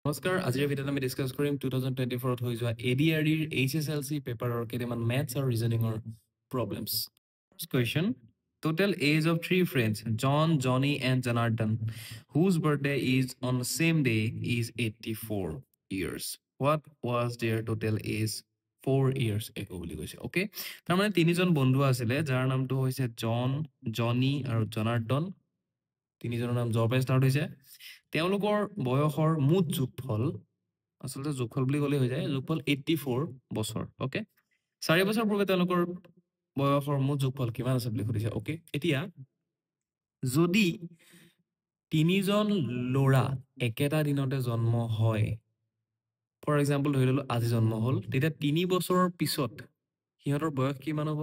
নমস্কাৰ আজিৰ ভিডিঅ'ত আমি ডিসকাস কৰিম 2024 হৈ যোৱা ADRE ৰ HSLC পেপাৰৰ কেইটামান ম্যাথছ আৰু ৰিজনিংৰ problems First question total age of three friends John Johnny and Janardhan whose birthday is on the same day is 84 years what was their total age 4 years ago বুলি কৈছে okay তাৰ মানে তিনিজন বন্ধু আছিলে যাৰ নামটো হৈছে জন জনি আৰু জনাৰ্দন তিনিজনৰ নাম জৰ পৰা ষ্টাৰ্ট হৈছে তেওঁলোকৰ বয়সৰ মুঠ যোগফল আসলে যোগফল বুলি ক'লে হৈ যায় যোগফল 84 বছৰ ওকে 4 বছৰ পূৰ্বে তেওঁলোকৰ বয়সৰ মুঠ যোগফল কিমান আছে বুলি সুধিছে ওকে এতিয়া যদি তিনিজন ল'ৰা একেটা দিনতে জন্ম হয় ফৰ এক্সাম্পল ধৰি ললো আজি জন্ম হ'ল তেতিয়া 3 বছৰৰ পিছত সিহঁতৰ বয়স কিমান হ'ব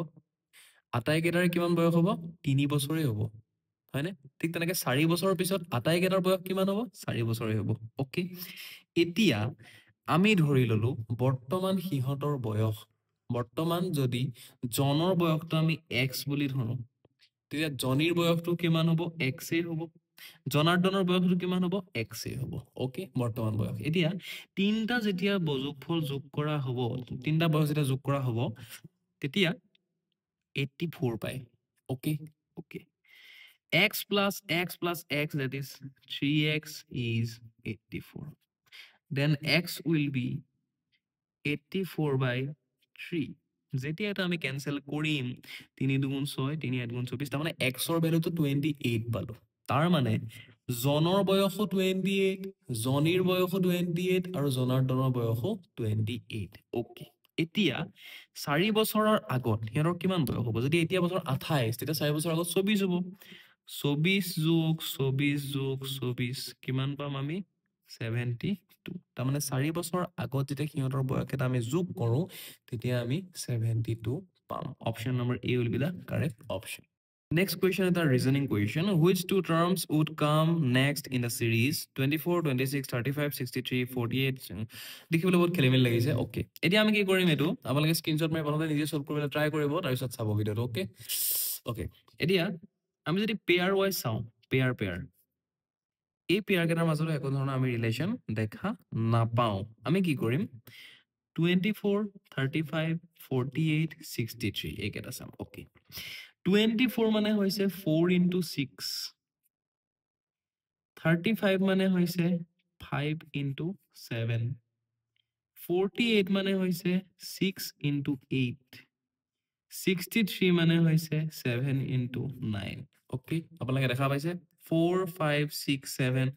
আটাইকেইটাৰ কিমান বয়স হ'ব 3 বছৰেই হ'ব হয়নে ঠিক তেনেকৈ 4 বছৰৰ পিছত আটাইকেইটাৰ বয়স কিমান হ'ব 4 বছৰেই হ'ব ওকে এতিয়া আমি ধৰি ললো বৰ্তমান সিহঁতৰ বয়স বৰ্তমান যদি জনৰ বয়সটো আমি x বুলি ধৰো তেতিয়া জনিৰ বয়সটো কিমান হ'ব x এ হ'ব জনাৰ্দনৰ বয়সটো কিমান হ'ব x এ হ'ব ওকে বৰ্তমান বয়স এতিয়া তিনটা যেতিয়া যোগফল যোগ কৰা হ'ব তিনটা বয়স যেতিয়া যোগ কৰা হ'ব তেতিয়া 84 পায় okay okay x plus x that is 3x is 84 then x will be 84 by 3 যেতিয়া এটা আমি ক্যান্সেল কৰিম 3 দুগুণ 6 3 8 গুণ 24 তাৰ মানে x ৰ ভ্যালুটো 28 পালো তাৰ মানে জনৰ বয়সো 28 জনিৰ বয়সো 28 আৰু জনাৰ্দনৰ বয়সো 28 ওকে এতিয়া 4 বছৰৰ আগত হেৰৰ কিমান বয়স হ'ব যদি এতিয়া বছৰ 28 তেতিয়া 4 বছৰৰ আগত 24 হ'ব 24 যোগ 24 যোগ 24 কিমান পাম আমি 72 তাৰ মানে 4 বছৰ আগত যেতিয়া সিহঁতৰ বয়স এটা আমি যোগ কৰো তেতিয়া আমি 72 পাম option number A will be the correct option next question is the reasoning question which two terms would come next in the series 24 26 35 63 48 দেখিবলৈ বহুত খেলিমেলি লাগিছে ওকে এতিয়া আমি কি কৰিম এটো আপোনালোকে স্ক্ৰিনশ্বট মাৰি প্ৰথমতে নিজে সলভ কৰিবলৈ ট্ৰাই কৰিব তাৰ পিছত চাব ভিডিওটো ওকে ওকে এতিয়া আমি যদি পেয়াৰ ওয়াইজ চাও পেয়াৰ এই পেয়াৰ কেইটাৰ মাজত একো ধৰণৰ আমি ৰিলেশন দেখা নাপাও আমি কি কৰিম 24 35 48 63 এই কেইটা চাম ওকে 24 মানে হৈছে 4 into 6 35 মানে হৈছে 5 into 7 48 মানে হৈছে 6 into 8 63 মানে হৈছে 7 into 9 ওকে আপোনালোকে দেখা পাইছে 4 5 6 7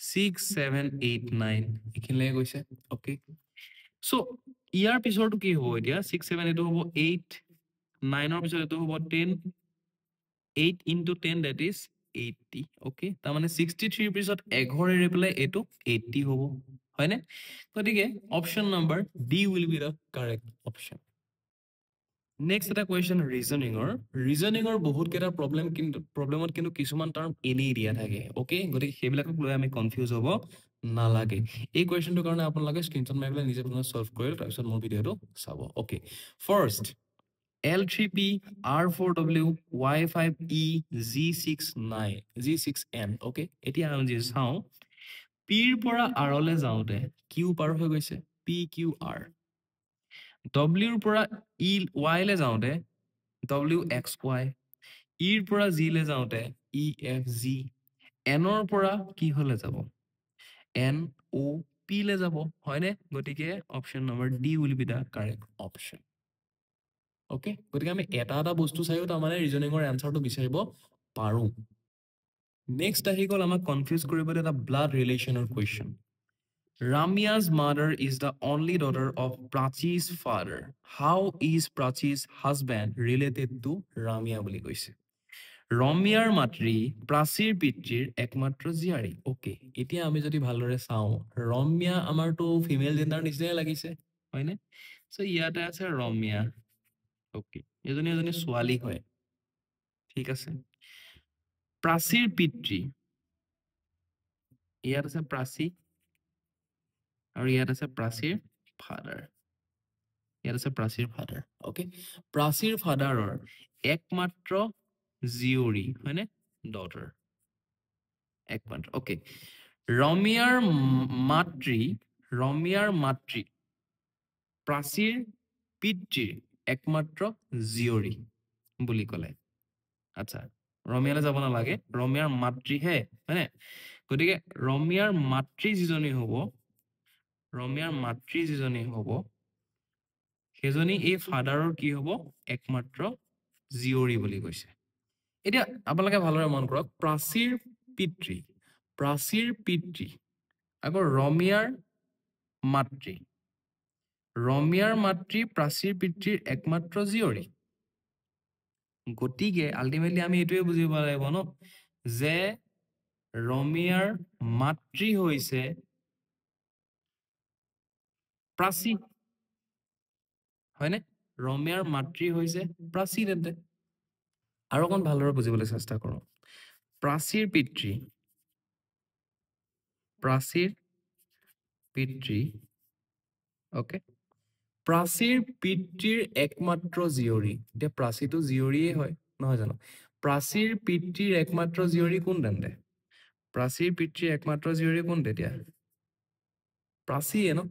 6 7 8 9 এখিনলৈকে গৈছে ওকে সো ইয়াৰ পিছৰটো কি হ'ব এতিয়া 6 7 এটো হ'ব 8 9 ৰ পিছত এটো হ'ব 10 8 into 10 that is 80 ওকে তাৰ মানে 63 ৰ পিছত 11 এৰি পেলাই এটো 80 হ'ব হয়নে গতিকে option number D will be the correct option next এটা question reasoning বহুত কেটা প্ৰবলেমত কিন্তু কিছুমান টাৰ্ম এনে দিয়া থাকে ওকে গতিকে সেইবিলাকক লৈ আমি কনফিউজ হ'ব নালাগে এই কোৱেশ্চনটোৰ কাৰণে আপোনালোকে স্ক্ৰিনশ্বট মাৰি পেলাই নিজে পুনৰ সলভ কৰি তাৰ পিছত মোৰ ভিডিওটো চাব okay first L3P R4W Y5E G6N okay এতিয়া আমি যে চাও P ৰ পৰা R লৈ যাওতে Q পাৰ হৈ গৈছে PQR W ৰ পৰা E Y লৈ যাওতে WXY E ৰ পৰা G লৈ যাওতে EFG N ৰ পৰা কি হলে যাব NOP লৈ যাব হয়নে গতিকে option number D will be the correct option okay গতিকে আমি এটা বস্তু চাইও তাৰ মানে ৰিজনিংৰ আনসাৰটো বিচাৰিব পাৰো নেক্সট আহি গল আমাক কনফিউজ কৰিবলৈ এটা ব্লাড ৰিলেশনৰ question Ramya's mother is the only daughter of Prachi's father. How is Prachi's husband related to Ramya বুলি কৈছে Ramyaৰ মাতৃ প্ৰাচীৰ পিতৃৰ একমাত্ৰ জীয়াৰী ওকে এতিয়া আমি যদি ভালদৰে চাও Ramya আমাৰটো ফিমেল জেন্ডাৰ নিচিনাই লাগিছে হয়নে সো ইয়াতে আছে Ramya ওকে এজনী ছোৱালী হয় ঠিক আছে প্ৰাচীৰ পিতৃ ইয়াত আছে প্ৰাচী আৰু ইয়াত আছে প্ৰাচীৰ ফাদাৰ ওকে প্ৰাচীৰ ফাদাৰৰ একমাত্ৰ জীয়ৰী হয়নে ডটাৰ একমাত্ৰ ওকে ৰমিয়াৰ মাতৃ প্ৰাচীৰ পিতৃৰ একমাত্ৰ জীয়ৰী বুলি ক'লে আচ্ছা ৰমিয়ালৈ যাব নালাগে ৰমিয়াৰ মাতৃহে হয়নে গতিকে ৰমিয়াৰ মাতৃ যিজনী হ'ব সেইজনী এই ফাদাৰৰ কি হ'ব একমাত্ৰ জীয়ৰী বুলি কৈছে এতিয়া আপোনালোকে ভালদৰে মন কৰক প্ৰাচীৰ পিতৃ আকৌ ৰমিয়াৰ মাতৃ প্ৰাচীৰ পিতৃৰ একমাত্ৰ জীয়ৰী গতিকে আল্টিমেটলি আমি এইটোৱে বুজিব লাগিব ন যে ৰমিয়াৰ মাতৃ হৈছে প্ৰাচী হয়নে ৰমিয়াৰ মাতৃ হৈছে প্ৰাচী তেন্তে আৰু অকণ ভালদৰে বুজিবলৈ চেষ্টা কৰোঁ প্ৰাচীৰ পিতৃ ওকে প্ৰাচীৰ পিতৃৰ একমাত্ৰ জীয়ৰী এতিয়া প্ৰাচীটো জীয়ৰীয়ে হয় নহয় জানো প্ৰাচীৰ পিতৃৰ একমাত্ৰ জীয়ৰী কোন তেন্তে প্ৰাচীৰ পিতৃৰ একমাত্ৰ জীয়ৰী কোন তেতিয়া প্ৰাচীয়ে ন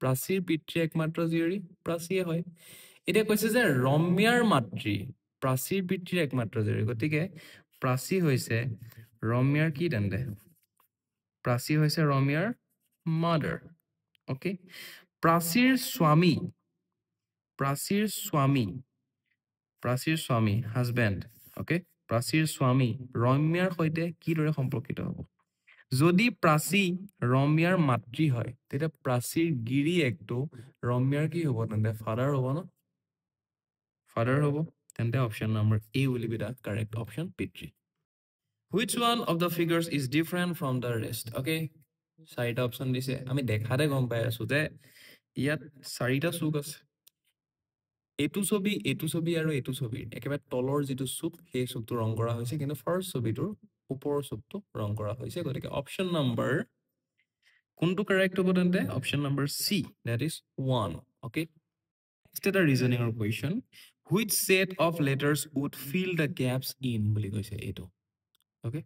প্ৰাচীৰ পিতৃৰ একমাত্ৰ জীয়ৰী প্ৰাচীয়ে হয় এতিয়া কৈছে যে ৰম্যাৰ মাতৃ প্ৰাচীৰ পিতৃৰ একমাত্ৰ জীয়ৰী গতিকে প্ৰাচী হৈছে ৰম্যাৰ কি তেন্তে প্ৰাচী হৈছে ৰম্যাৰ মাদাৰ ওকে প্ৰাচীৰ স্বামী হাজবেণ্ড ওকে প্ৰাচীৰ স্বামী ৰম্যাৰ সৈতে কিদৰে সম্পৰ্কিত হ'ব যদি প্ৰাচী ৰম্যাৰ মাতৃ হয় তেতিয়া প্ৰাচীৰ গিৰিয়েকটো ৰম্যাৰ কি হ'ব তেন্তে ফাদাৰ হ'ব ন ফাদাৰ হ'ব তেন্তে option number A will be the correct option পিতৃ which one of the figures is different from the rest okay চাৰিটা অপশ্যন দিছে আমি দেখাতে গম পাই আছো যে ইয়াত চাৰিটা চুক আছে এইটো ছবি আৰু এইটো ছবিৰ একেবাৰে তলৰ যিটো চুক সেই চুকটো ৰং কৰা হৈছে কিন্তু ফাৰ্ষ্ট ছবিটোৰ ওপৰৰ চুকটো ৰং কৰা হৈছে গতিকে অপশ্যন নম্বৰ কোনটো কাৰেক্ট হ'ব তেন্তে option number see that is 1 okay next এটা ৰিজনিংৰ question which set of letters would fill the gaps in বুলি কৈছে এইটো okay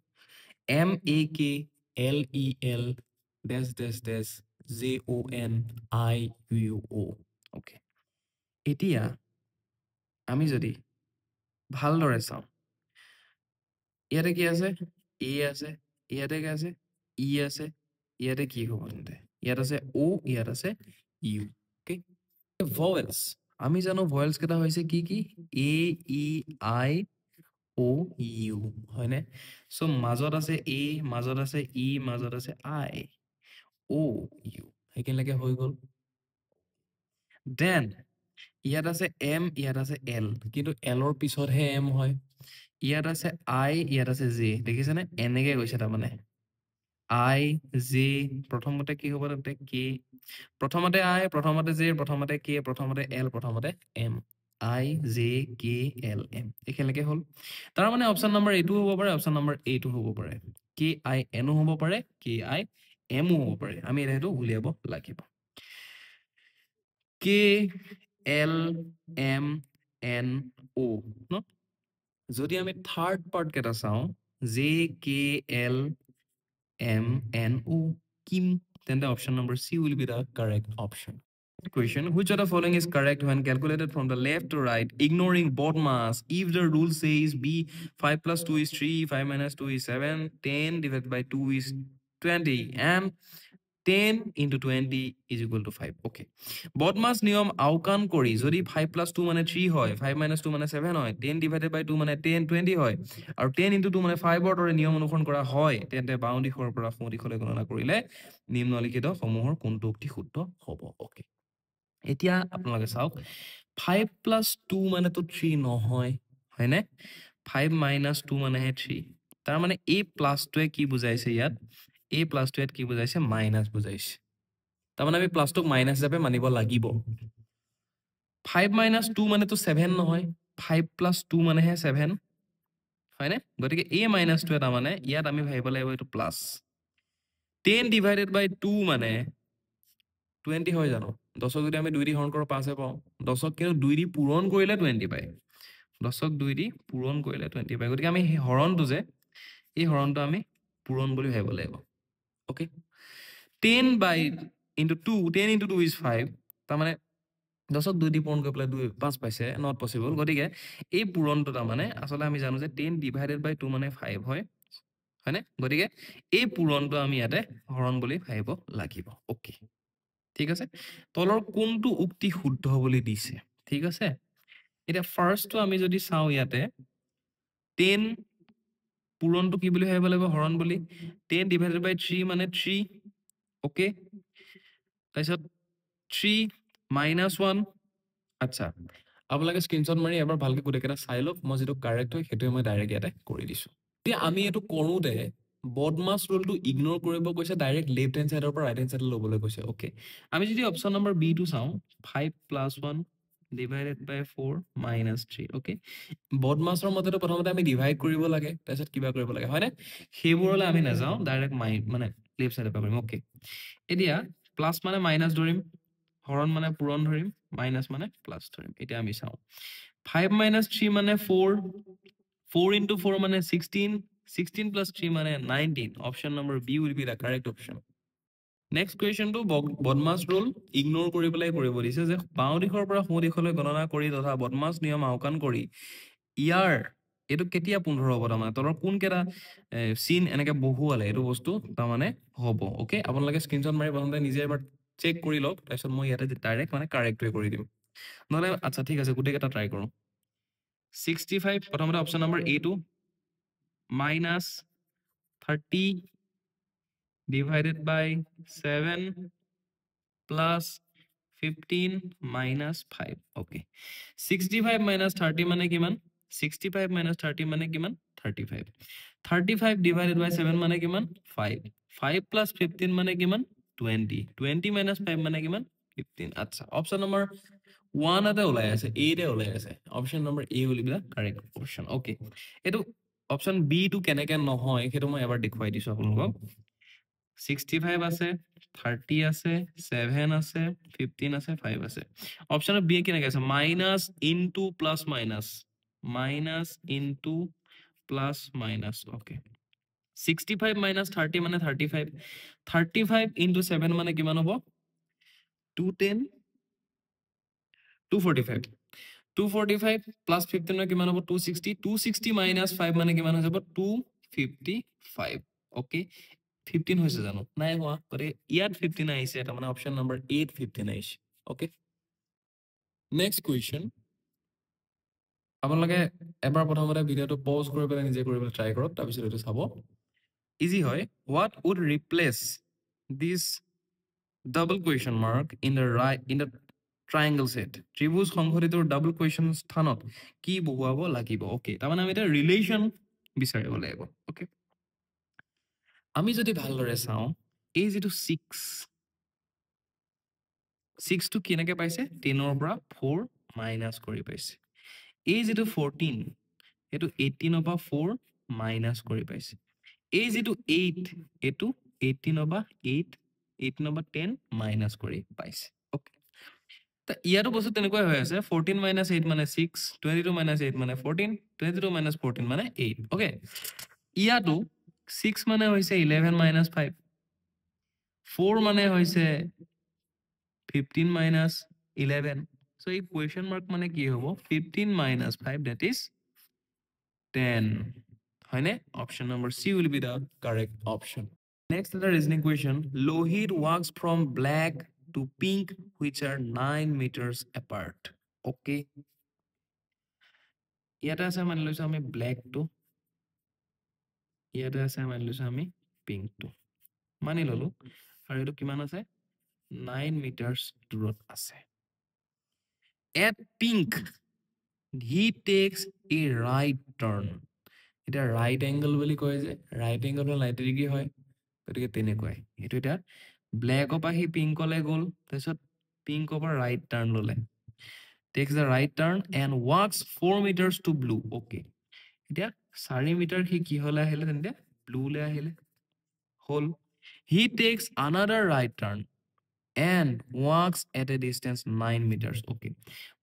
MAKLEL dash dash dash JONIUO okay এতিয়া আমি যদি ভালদৰে চাওঁ ইয়াতে কি আছে এ আছে ইয়াতে কি আছে ই আছে ইয়াতে কি হ'ব তেন্তে ইয়াত আছে ও ইয়াত আছে ইউ ওকে ভয়েলছ আমি জানো ভয়েলছ কেইটা হৈছে কি কি এ ই আই ও ইউ হয়নে সো মাজত আছে এ মাজত আছে ই মাজত আছে আই ও ইউ সেইখিনিলৈকে হৈ গ'ল দেন ইয়াত আছে এম ইয়াত আছে এল কিন্তু এলৰ পিছতহে এম হয় ইয়াত আছে আই ইয়াত আছে জে দেখিছেনে এনেকে গৈছে তাৰমানে আই জে প্ৰথমতে কি হ'ব তাতে কে প্ৰথমতে আই প্ৰথমতে জে প্ৰথমতে কে প্ৰথমতে এল প্ৰথমতে এম আই জে কে এল এম এইখিনিলৈকে হ'ল তাৰ মানে অপশ্যন নম্বৰ এইটো হ'ব পাৰে অপশ্যন নম্বৰ এইটো হ'ব পাৰে কে আই এনো হ'ব পাৰে কে আই এমো হ'ব পাৰে আমি এইটো উলিয়াব লাগিব K L M N O ন যদি আমি থাৰ্ড পাৰ্ট কেইটা চাওঁ J K L M N O কিম তেন্তে option number C will be the correct option question which of the following is correct when calculated from the left to right ignoring both mass if the rule says b 5 plus 2 is 3 5 minus 2 is 7 10 divided by 2 is 20 and 10 into 20 is equal to 5 okay বদমাছ নিয়ম আওকাণ কৰি যদি 5 plus 2 মানে 3 হয় 5 minus 2 মানে 7 হয় 10 divided by 2 মানে 10 20 হয় আৰু 10 into 2 মানে 5 ৰ দৰে নিয়ম অনুসৰণ কৰা হয় তেন্তে বাওঁ দিশৰ পৰা সোঁ দিশলৈ গণনা কৰিলে নিম্নলিখিত সমূহৰ কোনটো উক্তি শুদ্ধ হ'ব ওকে এতিয়া আপোনালোকে চাওক 5 plus 2 মানেতো 3 নহয় হয়নে 5 minus 2 মানেহে 3 তাৰ মানে এই প্লাছটোৱে কি বুজাইছে ইয়াত এই প্লাছটোৱে কি বুজাইছে মাইনাছ বুজাইছে তাৰ মানে আমি প্লাছটোক মাইনাছ হিচাপে মানিব লাগিব 5 minus 2 মানেতো 7 নহয় 5 plus 2 মানেহে 7 হয়নে গতিকে এই মাইনাছটোৱে তাৰ মানে ইয়াত আমি ভাবিব লাগিব এইটো প্লাছ 10 divided by 2 মানে 20 হয় জানো 10ক যদি আমি 2 দি হৰণ কৰোঁ 5 হে পাওঁ 10ক কিন্তু 2 দি পূৰণ কৰিলে 20 পায় 10ক 2 দি পূৰণ কৰিলে 20 পায় গতিকে আমি হৰণটো যে এই হৰণটো আমি পূৰণ বুলি ভাবিব লাগিব okay 10 by into 2 10 into 2 is 5 তাৰ মানে 10ক 2 দি পূৰণ কৰি পেলাই 2 5 পাইছে নট পসিবল গতিকে এই পূৰণটো তাৰ মানে আসলে আমি জানো যে 10 ডিভাইডেড বাই 2 মানে 5 হয় হয়নে গতিকে এই পূৰণটো আমি ইয়াতে হৰণ বুলি ভাবিব লাগিব ওকে ঠিক আছে তলৰ কোনটো উক্তি শুদ্ধ বুলি দিছে ঠিক আছে এটা ফাৰ্ষ্টটো আমি যদি চাও ইয়াতে 10 পূৰণটো কি বুলি ভাবিব লাগিব হৰণ বুলি 10 ডিভাইডেড বাই 3 মানে 3 ওকে তাৰপিছত 3 minus 1 আচ্ছা আপোনালোকে স্ক্ৰিনশ্বট মাৰি এবাৰ ভালকে গোটেইকেইটা চাই লওক মই যেটো কাৰেক্ট হয় সেইটোৱে মই ডাইৰেক্ট ইয়াতে কৰি দিছো এতিয়া আমি এইটো কৰোঁতে বদমাছ ৰুলটো ইগনোৰ কৰিব কৈছে ডাইৰেক্ট লেফট হেণ্ড সাইডৰ পৰা ৰাইট হেণ্ড সাইড ল'বলৈ কৈছে ওকে আমি যদি অপচন নম্বৰ বি টো চাওঁ 5 plus 1 divided by 4 minus 3 okay বদমাছৰ মতেতো প্ৰথমতে আমি ডিভাইড কৰিব লাগে তাৰপিছত কিবা কৰিব লাগে হয়নে সেইবোৰলৈ আমি নাযাওঁ ডাইৰেক্ট মানে লেফট সাইডৰ পৰা কৰিম ওকে এতিয়া প্লাস মানে মাইনাস ধৰিম হৰণ মানে পূৰণ ধৰিম মাইনাস মানে প্লাস ধৰিম এতিয়া আমি চাওঁ 5 minus 3 মানে 4 4 into 4 মানে 16 16 plus 3 মানে 19 option number B will be the correct option next question to বদমাছ rule ignore কৰি পেলাই কৰিব দিছে যে বাওঁ দিশৰ পৰা সোঁ দিশলৈ গণনা কৰি তথা বদমাছ নিয়ম আওকাণ কৰি ইয়াৰ এটো কেতিয়া 15 হ'ব তাৰমানে তলৰ কোন কেটা সিন এনেকে বহুৱালে এটো বস্তু তাৰমানে হ'ব ওকে আপোনালোকে স্ক্ৰিনশ্বট মাৰি প্ৰথমতে নিজে এবাৰ চেক কৰি লওক তাৰপিছত মই ইয়াতে ডাইৰেক্ট মানে কাৰেক্টৱে কৰি দিম নহলে আচ্ছা ঠিক আছে গোটেই কেটা ট্ৰাই কৰো 65 প্ৰথমতে অপচন নম্বৰ A টো minus 30 divided by 7 plus 15 minus 5 okay 65 minus 30 মানে কিমান 65 minus 30 মানে কিমান 35 35 divided by 7 মানে কিমান 5 5 plus 15 মানে কিমান 20 20 minus 5 মানে কিমান 15 আচ্ছা অপচন নম্বৰ 1 এটা ওলাই আছে A তে ওলাই আছে option number A will be the correct option okay এটো অপচন B টো কেনেকে নহয় হেতু মই এবাৰ দেখুৱাই দিছো আপোনালোকক 65 আছে 30 আছে 7 আছে 15 আছে 5 আছে অপচন বি কেনেকে আছে minus into plus minus okay 65 minus 30 মানে 35 35 into 7 মানে কিমান হ'ব 210 245 245 plus 15 মানে কিমান হ'ব 260 260 minus 5 মানে কিমান হৈ যাব 255 ওকে 15 হৈছে জানো নাই হোৱা গতে ইয়াত 15 আহিছে এটা মানে অপচন নম্বৰ 8 15 আহিছে ওকে নেক্সট কুৱেশ্যন আপোনালোকে এবাৰ প্ৰথমতে ভিডিওটো পজ কৰি পেলাই নিজে কৰিবলৈ ট্ৰাই কৰক তাৰপিছত এইটো চাব ইজি হয় what would replace this double question mark in the triangle set ত্ৰিভুজ সংঘটিতৰ ডাবল কুৱেশ্যন স্থানত কি বহুৱাব লাগিব ওকে তাৰমানে আমি এটা ৰিলেশ্যন বিচাৰিব লাগিব ওকে আমি যদি ভালদৰে চাওঁ এই যেটো 6 টো কেনেকে পাইছে 10 ৰ পৰা 4 মাইনাস কৰি পাইছে এই যেটো 14 এটো 18 ৰ পৰা 4 মাইনাস কৰি পাইছে এই যেটো 8 এটো 18 ৰ পৰা 8 18 ৰ পৰা 10 মাইনাস কৰি পাইছে ওকে তা ইয়াৰো বস্তু তেনেকৈ হৈ আছে 14 minus 8 মানে 6 22 minus 8 মানে 14 22 minus 14 মানে 8 ওকে ইয়াতো 6 মানে হৈছে 11 minus 5 4 মানে হৈছে 15 minus 11 so এই question mark মানে কি হ'ব 15 minus 5 that is 10 হয়নে option number C will be the correct option next is the reasoning question Lohit walks from black to pink which are 9 meters apart okay ইয়াতে আছে মানি লৈছো আমি black two ইয়াতে আছে মানি লৈছো আমি পিংক টু মানি ললো আৰু এটো কিমান আছে 9 meters দূৰত আছে at pink he takes a right turn এটা right angle বুলি কয় যে right angle হল 90 ডিগ্ৰী হয় গতিকে তেনেকৈ এটো এটা ব্ল্যাক অপা হি পিংকলে গল তাৰপিছত পিংক অপা right turn ললে takes the right turn and walks 4 meters to blue okay এতিয়া 4 মিটাৰ কি হলে আহিলে তেন্তে ব্লু লে আহিলে হল he takes another right turn and walks at a distance 9 meters okay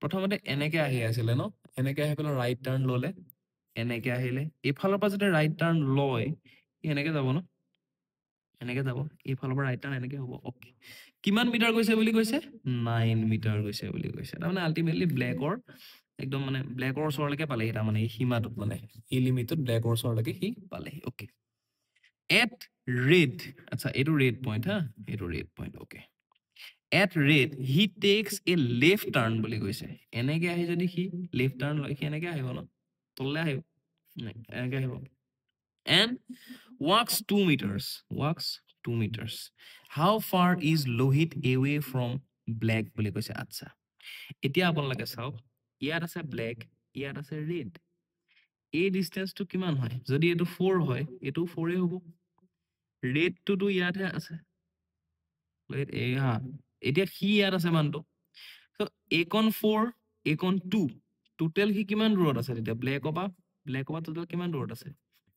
প্ৰথমতে এনেকে আহি আছিল ন এনেকে আহি পেলা right turn ললে এনেকে আহিলে এফালৰ পৰা যদি right turn লয় এনেকে যাব ন এনেকে যাব এইফালৰ পৰা ৰাইট টাৰ্ণ এনেকে হ'ব ওকে কিমান মিটাৰ গৈছে বুলি কৈছে 9 মিটাৰ গৈছে বুলি কৈছে তাৰমানে আলটিমেটলি ব্লেকৰ একদম মানে ব্লেকৰ ওচৰলৈকে পালেহি তাৰমানে এই সীমাটোত মানে এই লিমিটত ব্লেকৰ ওচৰলৈকে সি পালেহি ওকে এট ৰেড আচ্ছা এইটো ৰেড পইণ্ট হা এইটো red point okay at red he takes a left turn বুলি কৈছে এনেকে আহি যদি সি লেফ্ট টাৰ্ণ লয় সি এনেকে আহিব ন তললৈ আহিব এনেকে আহিব and walks 2 meters. Walks 2 meters. How far is Lohit away from black বুলি কৈছে আচ্ছা এতিয়া আপোনালোকে চাওক ইয়াত আছে ব্লেক ইয়াত আছে ৰেড এই ডিসটেন্সটো কিমান হয় যদি এটো 4 হয় এটো 4 হ'ব ৰেডটো ইয়াতহে আছে লেট এ হা এতিয়া কি ইয়াত আছে মানটো সো একন 4 একন 2 টোটাল কি কিমান দূৰত আছে তেতিয়া ব্লেকৰ টোটাল কিমান দূৰত আছে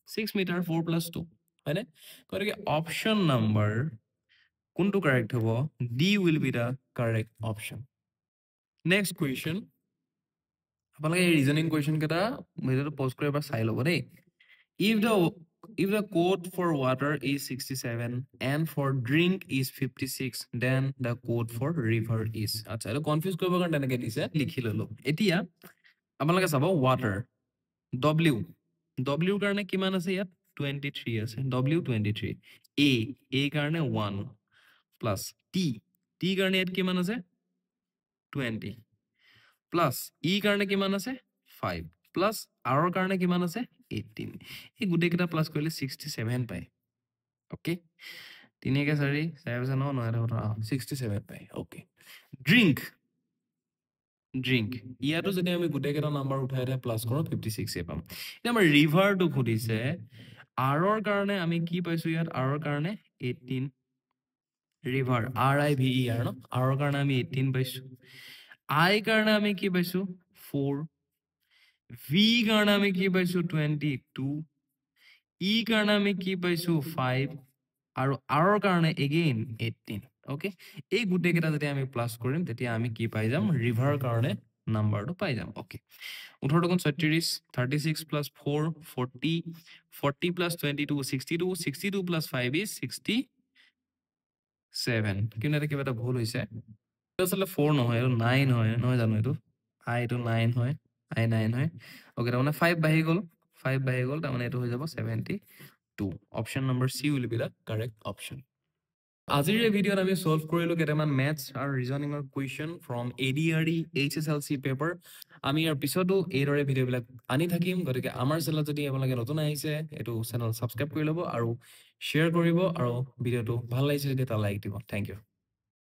6 মিটাৰ 4 plus 2 হয়নে গতিকে অপশন নাম্বাৰ কোনটো কাৰেক্ট হ'ব D will be the correct option next question আপোনালোকে এই ৰিজনিং কুৱেশ্যন কেইটা ভিডিঅ'টো পজ কৰি এবাৰ চাই ল'ব দেই if the code for water is 67 and for drink is 56 then the code for river is আচ্ছা এটা কনফিউজ কৰিব কাৰণে তেনেকে দিছে লিখি ললো এতিয়া আপোনালোকে চাব water w w কাৰণে কিমান আছে ইয়াত 23 আছে w 23 a কাৰণে 1 plus t কাৰণে ইয়াত কিমান আছে 20 plus e কাৰণে কিমান আছে 5 plus r কাৰণে কিমান আছে 18 এই গুটে কেটা প্লাস কৰিলে 67 পায় ওকে 3 কে 4 7 ন 67 পায় ওকে ড্রিঙ্ক ইয়াতো যদি আমি গুটে কেটা নাম্বার উঠাই দে প্লাস কৰো 56 এ পাম এটা আমাৰ ৰিভাৰ টু খুদিছে r ৰ কাৰণে আমি কি পাইছো ইয়াত r ৰ কাৰণে 18 river r i v e r ন r ৰ কাৰণে আমি 18 পাইছো I কাৰণে আমি কি পাইছো 4 V কাৰণে আমি কি পাইছো 22 E কাৰণে আমি কি পাইছো 5 আৰু R কাৰণে again 18 ওকে এই গুটে কেটা যদি আমি প্লাস কৰিম তেতিয়া আমি কি পাই যাম ৰিভাৰ কাৰণে নাম্বাৰটো পাই যাম okay 18 36 36 plus 4 40 40 plus 22 62 62 plus 5 is 67 কিন্তু এটা কিবা এটা ভুল হৈছে আসলে 4 নহয় আৰু 9 হয় নহয় জানো এটো i to 9 হয় i 9 হয় ওকে তাৰমানে 5 বাহি গল তাৰমানে এটো হৈ যাব 72 option number C will be the correct option আজিৰ এই ভিডিঅ'ত আমি সলভ কৰিলো কেটামান ম্যাথছ আৰু ৰিজনিংৰ question from ADRE HSLC paper আমি ইয়াৰ পিছতো এইদৰে ভিডিঅ'বিলাক আনি থাকিম গতিকে আমাৰ চেনেলত যদি আপোনালোকে নতুন আহিছে এটো চেনেল সাবস্ক্ৰাইব কৰি ল'ব আৰু শ্বেয়াৰ কৰিব আৰু ভিডিঅ'টো ভাল লাগিছে যদি এটা লাইক দিব থ্যাংক ইউ